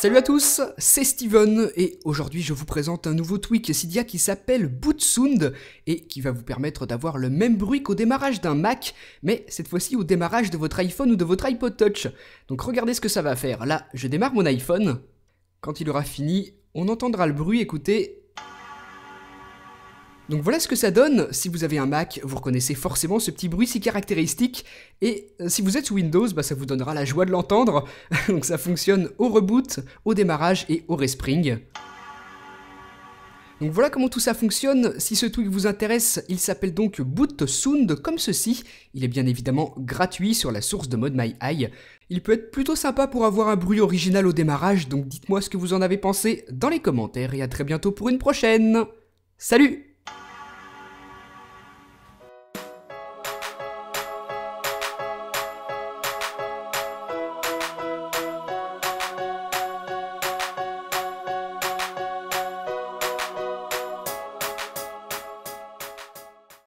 Salut à tous, c'est Steven et aujourd'hui je vous présente un nouveau tweak Cydia qui s'appelle BootSound et qui va vous permettre d'avoir le même bruit qu'au démarrage d'un Mac, mais cette fois-ci au démarrage de votre iPhone ou de votre iPod Touch. Donc regardez ce que ça va faire. Là, je démarre mon iPhone. Quand il aura fini, on entendra le bruit, écoutez. Donc voilà ce que ça donne. Si vous avez un Mac, vous reconnaissez forcément ce petit bruit si caractéristique. Et si vous êtes sous Windows, ça vous donnera la joie de l'entendre. Donc ça fonctionne au reboot, au démarrage et au respring. Donc voilà comment tout ça fonctionne. Si ce tweak vous intéresse, il s'appelle donc BootSound comme ceci. Il est bien évidemment gratuit sur la source de ModMyi. Il peut être plutôt sympa pour avoir un bruit original au démarrage, donc dites-moi ce que vous en avez pensé dans les commentaires et à très bientôt pour une prochaine. Salut!